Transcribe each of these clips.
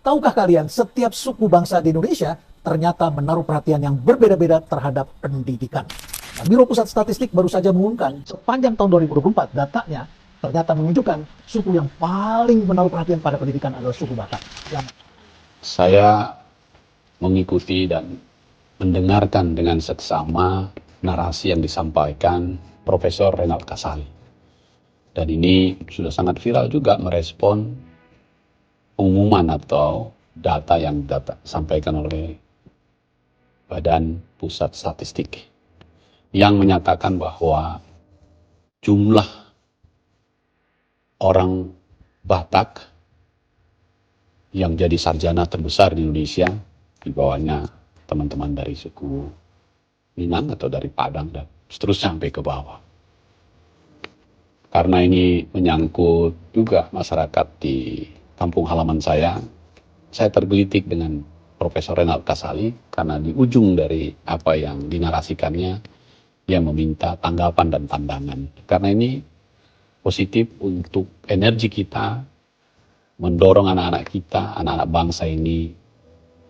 Tahukah kalian, setiap suku bangsa di Indonesia ternyata menaruh perhatian yang berbeda-beda terhadap pendidikan. Nah, Biro Pusat Statistik baru saja mengumumkan sepanjang tahun 2024 datanya ternyata menunjukkan suku yang paling menaruh perhatian pada pendidikan adalah suku Batak. Saya mengikuti dan mendengarkan dengan seksama narasi yang disampaikan Profesor Renald Kasali. Dan ini sudah sangat viral juga merespon pengumuman atau data yang disampaikan oleh Badan Pusat Statistik yang menyatakan bahwa jumlah orang Batak yang jadi sarjana terbesar di Indonesia, di bawahnya teman-teman dari suku Minang atau dari Padang dan seterusnya sampai ke bawah. Karena ini menyangkut juga masyarakat di kampung halaman saya tergelitik dengan Profesor Renald Kasali karena di ujung dari apa yang dinarasikannya, dia meminta tanggapan dan pandangan. Karena ini positif untuk energi kita, mendorong anak-anak kita, anak-anak bangsa ini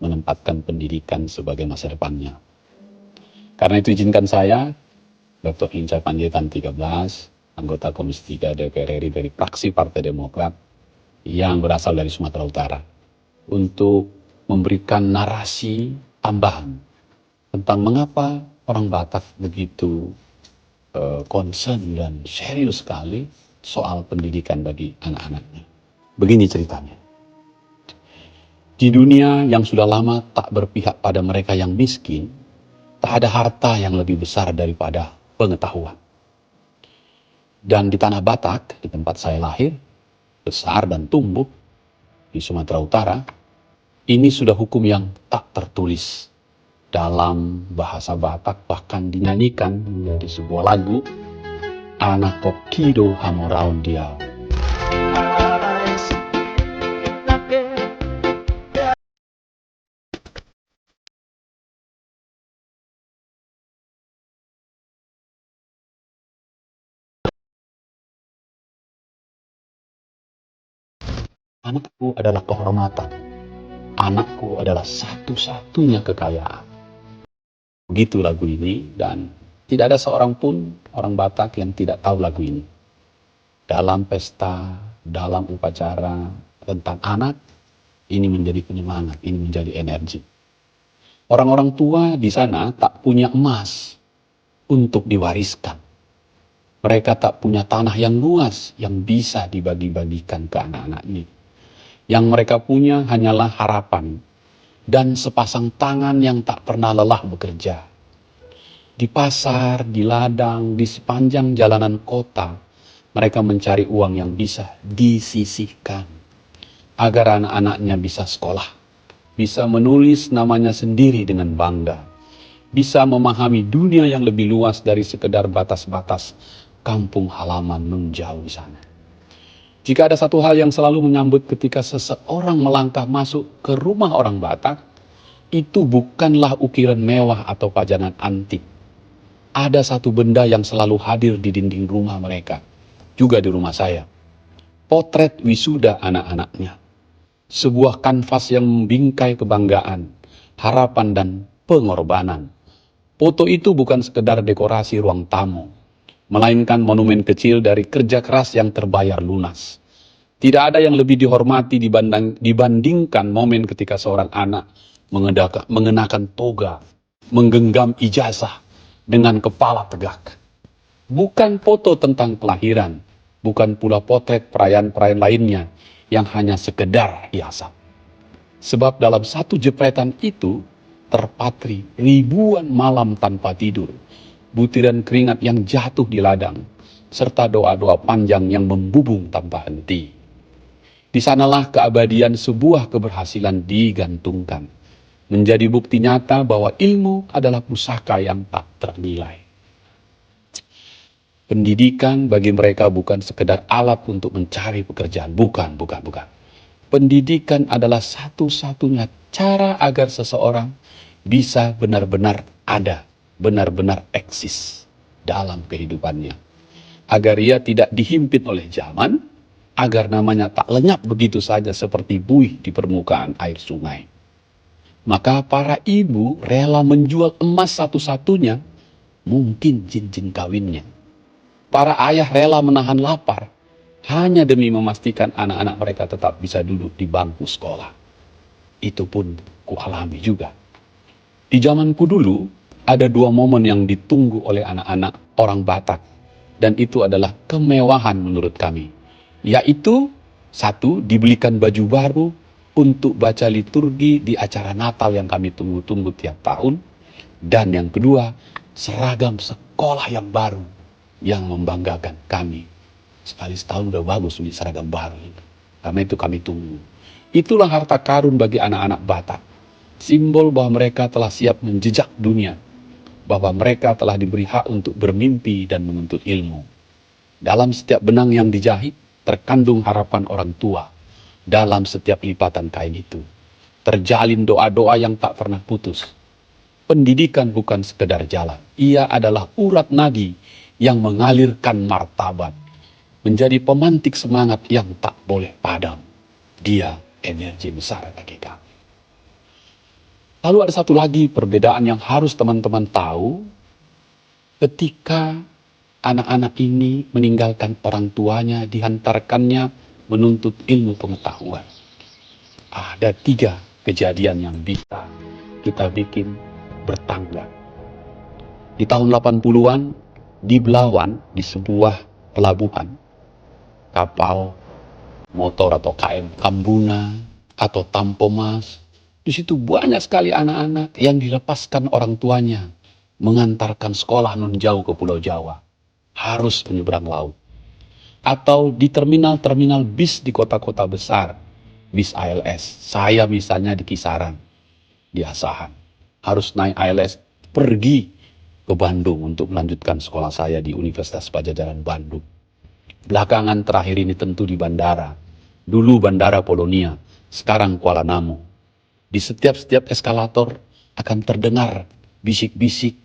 menempatkan pendidikan sebagai masa depannya. Karena itu izinkan saya, Dr. Hinca Panjaitan 13, anggota Komisi 3 DPR RI dari fraksi Partai Demokrat yang berasal dari Sumatera Utara, untuk memberikan narasi tambahan tentang mengapa orang Batak begitu concern dan serius sekali soal pendidikan bagi anak-anaknya. Begini ceritanya. Di dunia yang sudah lama tak berpihak pada mereka yang miskin, tak ada harta yang lebih besar daripada pengetahuan. Dan di tanah Batak, di tempat saya lahir, besar dan tumbuh, di Sumatera Utara, ini sudah hukum yang tak tertulis dalam bahasa Batak, bahkan dinyanyikan menjadi sebuah lagu, Anak Kokido Hamoraun Dia. Anakku adalah kehormatan. Anakku adalah satu-satunya kekayaan. Begitu lagu ini, dan tidak ada seorang pun orang Batak yang tidak tahu lagu ini. Dalam pesta, dalam upacara tentang anak, ini menjadi penyemangat, ini menjadi energi. Orang-orang tua di sana tak punya emas untuk diwariskan. Mereka tak punya tanah yang luas yang bisa dibagi-bagikan ke anak-anaknya. Yang mereka punya hanyalah harapan dan sepasang tangan yang tak pernah lelah bekerja. Di pasar, di ladang, di sepanjang jalanan kota, mereka mencari uang yang bisa disisihkan agar anak-anaknya bisa sekolah, bisa menulis namanya sendiri dengan bangga, bisa memahami dunia yang lebih luas dari sekedar batas-batas kampung halaman nun jauh di sana. Jika ada satu hal yang selalu menyambut ketika seseorang melangkah masuk ke rumah orang Batak, itu bukanlah ukiran mewah atau pajangan antik. Ada satu benda yang selalu hadir di dinding rumah mereka, juga di rumah saya. Potret wisuda anak-anaknya. Sebuah kanvas yang membingkai kebanggaan, harapan dan pengorbanan. Foto itu bukan sekedar dekorasi ruang tamu, melainkan monumen kecil dari kerja keras yang terbayar lunas. Tidak ada yang lebih dihormati dibandingkan momen ketika seorang anak mengenakan toga, menggenggam ijazah dengan kepala tegak. Bukan foto tentang kelahiran, bukan pula potret perayaan-perayaan lainnya yang hanya sekedar hiasan. Sebab dalam satu jepretan itu terpatri ribuan malam tanpa tidur, butiran keringat yang jatuh di ladang, serta doa-doa panjang yang membubung tanpa henti. Di sanalah keabadian sebuah keberhasilan digantungkan, menjadi bukti nyata bahwa ilmu adalah pusaka yang tak ternilai. Pendidikan bagi mereka bukan sekedar alat untuk mencari pekerjaan, bukan. Pendidikan adalah satu-satunya cara agar seseorang bisa benar-benar ada, benar-benar eksis dalam kehidupannya. Agar ia tidak dihimpit oleh zaman, agar namanya tak lenyap begitu saja seperti buih di permukaan air sungai. Maka para ibu rela menjual emas satu-satunya, mungkin cincin kawinnya. Para ayah rela menahan lapar hanya demi memastikan anak-anak mereka tetap bisa duduk di bangku sekolah. Itu pun kualami juga. Di zamanku dulu, ada dua momen yang ditunggu oleh anak-anak orang Batak. Dan itu adalah kemewahan menurut kami. Yaitu, satu, dibelikan baju baru untuk baca liturgi di acara Natal yang kami tunggu-tunggu tiap tahun. Dan yang kedua, seragam sekolah yang baru yang membanggakan kami. Sekali setahun udah bagus punya seragam baru. Karena itu kami tunggu. Itulah harta karun bagi anak-anak Batak. Simbol bahwa mereka telah siap menjejak dunia. Bahwa mereka telah diberi hak untuk bermimpi dan menuntut ilmu. Dalam setiap benang yang dijahit, terkandung harapan orang tua. Dalam setiap lipatan kain itu, terjalin doa-doa yang tak pernah putus. Pendidikan bukan sekedar jalan. Ia adalah urat nadi yang mengalirkan martabat. Menjadi pemantik semangat yang tak boleh padam. Dia energi besar bagi kami. Lalu ada satu lagi perbedaan yang harus teman-teman tahu. Ketika anak-anak ini meninggalkan orang tuanya, dihantarkannya menuntut ilmu pengetahuan. Ada 3 kejadian yang bisa kita bikin bertangga. Di tahun 80-an, di Belawan, di sebuah pelabuhan, kapal, motor atau KM Kambuna, atau Tampomas, di situ banyak sekali anak-anak yang dilepaskan orang tuanya, mengantarkan sekolah nun jauh ke Pulau Jawa, harus menyeberang laut. Atau di terminal-terminal bis di kota-kota besar, bis ALS. Saya misalnya di Kisaran, di Asahan, harus naik ALS pergi ke Bandung untuk melanjutkan sekolah saya di Universitas Padjadjaran Bandung. Belakangan terakhir ini tentu di bandara. Dulu Bandara Polonia, sekarang Kuala Namu. Di setiap eskalator akan terdengar bisik-bisik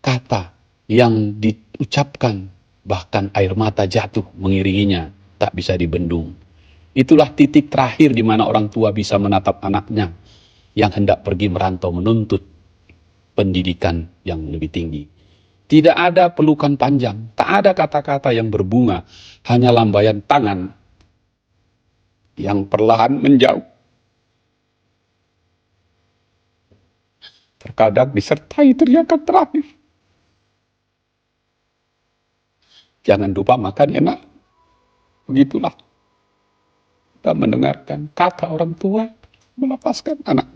kata yang diucapkan, bahkan air mata jatuh mengiringinya, tak bisa dibendung. Itulah titik terakhir di mana orang tua bisa menatap anaknya yang hendak pergi merantau menuntut pendidikan yang lebih tinggi. Tidak ada pelukan panjang, tak ada kata-kata yang berbunga, hanya lambaian tangan yang perlahan menjauh. Terkadang disertai teriakan terakhir. Jangan lupa makan enak. Begitulah kita mendengarkan kata orang tua melepaskan anak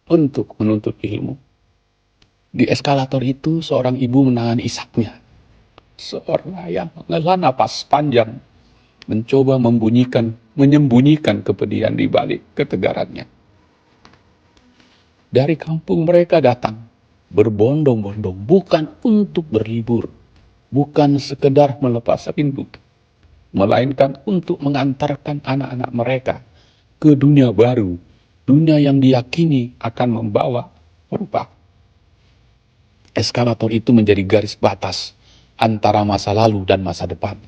untuk menuntut ilmu. Di eskalator itu seorang ibu menahan isaknya. Seorang ayah menghela napas panjang, mencoba menyembunyikan kepedihan di balik ketegarannya. Dari kampung mereka datang, berbondong-bondong, bukan untuk berlibur, bukan sekedar melepas rindu, melainkan untuk mengantarkan anak-anak mereka ke dunia baru, dunia yang diyakini akan membawa perubahan. Eskalator itu menjadi garis batas antara masa lalu dan masa depan,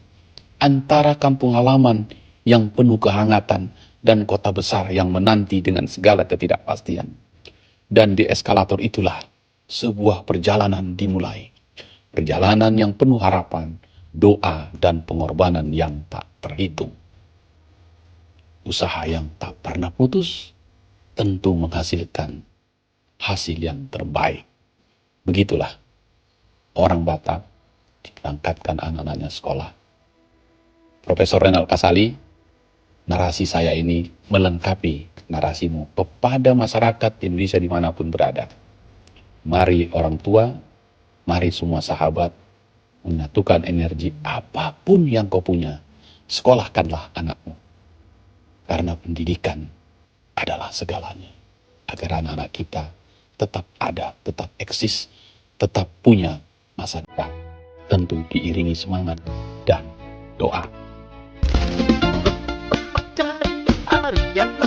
antara kampung halaman yang penuh kehangatan dan kota besar yang menanti dengan segala ketidakpastian. Dan di eskalator itulah sebuah perjalanan dimulai. Perjalanan yang penuh harapan, doa, dan pengorbanan yang tak terhitung. Usaha yang tak pernah putus tentu menghasilkan hasil yang terbaik. Begitulah orang Batak diberangkatkan anak-anaknya sekolah. Profesor Renal Kasali, narasi saya ini melengkapi narasimu kepada masyarakat Indonesia dimanapun berada. Mari orang tua, mari semua sahabat, menyatukan energi apapun yang kau punya. Sekolahkanlah anakmu. Karena pendidikan adalah segalanya. Agar anak-anak kita tetap ada, tetap eksis, tetap punya masa depan. Tentu diiringi semangat dan doa. Cari Arya